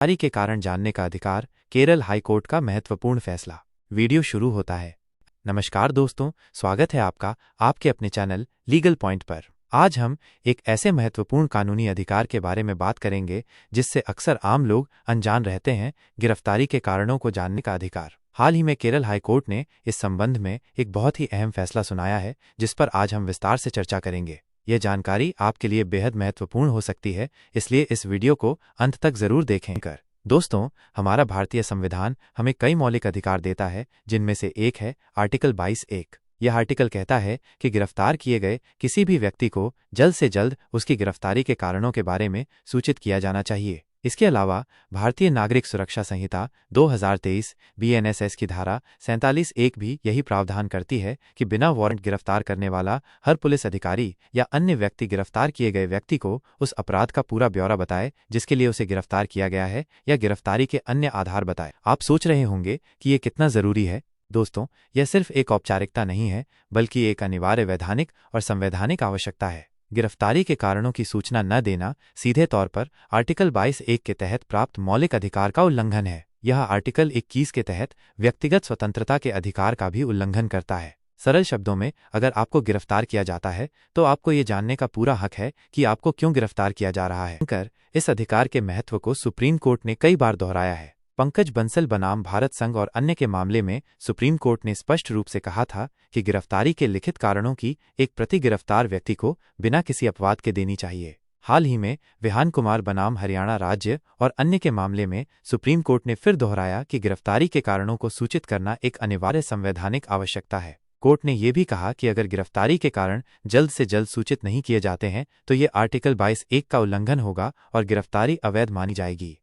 गिरफ्तारी के कारण जानने का अधिकार, केरल हाईकोर्ट का महत्वपूर्ण फैसला। वीडियो शुरू होता है। नमस्कार दोस्तों, स्वागत है आपका आपके अपने चैनल लीगल पॉइंट पर। आज हम एक ऐसे महत्वपूर्ण कानूनी अधिकार के बारे में बात करेंगे जिससे अक्सर आम लोग अनजान रहते हैं, गिरफ्तारी के कारणों को जानने का अधिकार। हाल ही में केरल हाईकोर्ट ने इस संबंध में एक बहुत ही अहम फैसला सुनाया है, जिस पर आज हम विस्तार से चर्चा करेंगे। यह जानकारी आपके लिए बेहद महत्वपूर्ण हो सकती है, इसलिए इस वीडियो को अंत तक जरूर देखें। दोस्तों, हमारा भारतीय संविधान हमें कई मौलिक अधिकार देता है, जिनमें से एक है आर्टिकल 22(1). यह आर्टिकल कहता है कि गिरफ्तार किए गए किसी भी व्यक्ति को जल्द से जल्द उसकी गिरफ्तारी के कारणों के बारे में सूचित किया जाना चाहिए। इसके अलावा भारतीय नागरिक सुरक्षा संहिता 2023 BNSS की धारा 47(1) भी यही प्रावधान करती है कि बिना वारंट गिरफ्तार करने वाला हर पुलिस अधिकारी या अन्य व्यक्ति गिरफ्तार किए गए व्यक्ति को उस अपराध का पूरा ब्यौरा बताए जिसके लिए उसे गिरफ्तार किया गया है, या गिरफ्तारी के अन्य आधार बताए। आप सोच रहे होंगे कि ये कितना जरूरी है। दोस्तों, यह सिर्फ एक औपचारिकता नहीं है, बल्कि एक अनिवार्य वैधानिक और संवैधानिक आवश्यकता है। गिरफ्तारी के कारणों की सूचना न देना सीधे तौर पर आर्टिकल 22(1) के तहत प्राप्त मौलिक अधिकार का उल्लंघन है। यह आर्टिकल 21 के तहत व्यक्तिगत स्वतंत्रता के अधिकार का भी उल्लंघन करता है। सरल शब्दों में, अगर आपको गिरफ्तार किया जाता है तो आपको ये जानने का पूरा हक है कि आपको क्यों गिरफ्तार किया जा रहा है। इस अधिकार के महत्व को सुप्रीम कोर्ट ने कई बार दोहराया है। पंकज बंसल बनाम भारत संघ और अन्य के मामले में सुप्रीम कोर्ट ने स्पष्ट रूप से कहा था कि गिरफ्तारी के लिखित कारणों की एक प्रति गिरफ्तार व्यक्ति को बिना किसी अपवाद के देनी चाहिए। हाल ही में विहान कुमार बनाम हरियाणा राज्य और अन्य के मामले में सुप्रीम कोर्ट ने फिर दोहराया कि गिरफ्तारी के कारणों को सूचित करना एक अनिवार्य संवैधानिक आवश्यकता है। कोर्ट ने यह भी कहा कि अगर गिरफ्तारी के कारण जल्द से जल्द सूचित नहीं किए जाते हैं तो ये आर्टिकल 22(1) का उल्लंघन होगा और गिरफ्तारी अवैध मानी जाएगी।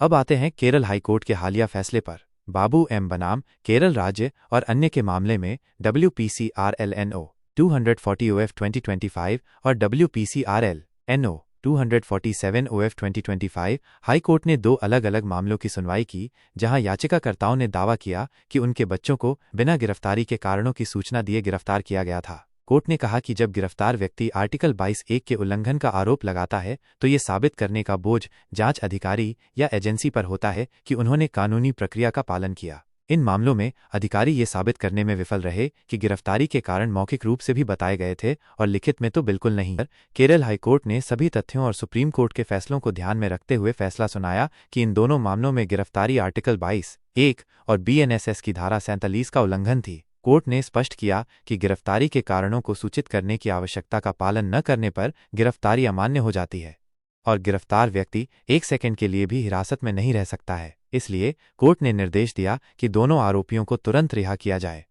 अब आते हैं केरल हाईकोर्ट के हालिया फैसले पर। बाबू एम बनाम केरल राज्य और अन्य के मामले में WPCRL/NO 240/OF 2025 और WPCRL/NO 247/OF 2025 हाईकोर्ट ने दो अलग अलग मामलों की सुनवाई की, जहां याचिकाकर्ताओं ने दावा किया कि उनके बच्चों को बिना गिरफ्तारी के कारणों की सूचना दिए गिरफ्तार किया गया था। कोर्ट ने कहा कि जब गिरफ्तार व्यक्ति आर्टिकल 22(1) के उल्लंघन का आरोप लगाता है तो ये साबित करने का बोझ जांच अधिकारी या एजेंसी पर होता है कि उन्होंने कानूनी प्रक्रिया का पालन किया। इन मामलों में अधिकारी ये साबित करने में विफल रहे कि गिरफ्तारी के कारण मौखिक रूप से भी बताए गए थे और लिखित में तो बिल्कुल नहीं। केरल हाईकोर्ट ने सभी तथ्यों और सुप्रीम कोर्ट के फैसलों को ध्यान में रखते हुए फैसला सुनाया कि इन दोनों मामलों में गिरफ्तारी आर्टिकल 22(1) और BNSS की धारा 47 का उल्लंघन थी। कोर्ट ने स्पष्ट किया कि गिरफ्तारी के कारणों को सूचित करने की आवश्यकता का पालन न करने पर गिरफ्तारी अमान्य हो जाती है और गिरफ्तार व्यक्ति 1 सेकंड के लिए भी हिरासत में नहीं रह सकता है। इसलिए कोर्ट ने निर्देश दिया कि दोनों आरोपियों को तुरंत रिहा किया जाए।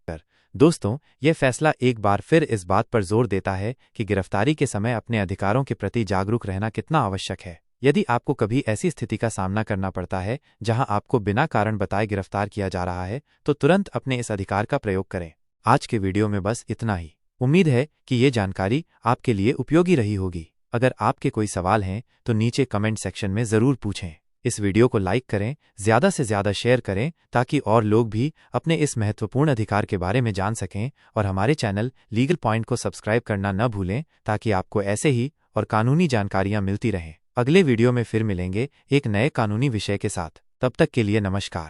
दोस्तों, यह फैसला एक बार फिर इस बात पर जोर देता है कि गिरफ्तारी के समय अपने अधिकारों के प्रति जागरूक रहना कितना आवश्यक है। यदि आपको कभी ऐसी स्थिति का सामना करना पड़ता है जहां आपको बिना कारण बताए गिरफ्तार किया जा रहा है, तो तुरंत अपने इस अधिकार का प्रयोग करें। आज के वीडियो में बस इतना ही। उम्मीद है कि ये जानकारी आपके लिए उपयोगी रही होगी। अगर आपके कोई सवाल हैं तो नीचे कमेंट सेक्शन में जरूर पूछें। इस वीडियो को लाइक करें, ज्यादा से ज्यादा शेयर करें ताकि और लोग भी अपने इस महत्वपूर्ण अधिकार के बारे में जान सकें, और हमारे चैनल लीगल पॉइंट को सब्सक्राइब करना न भूलें ताकि आपको ऐसे ही और कानूनी जानकारियां मिलती रहें। अगले वीडियो में फिर मिलेंगे एक नए कानूनी विषय के साथ। तब तक के लिए नमस्कार।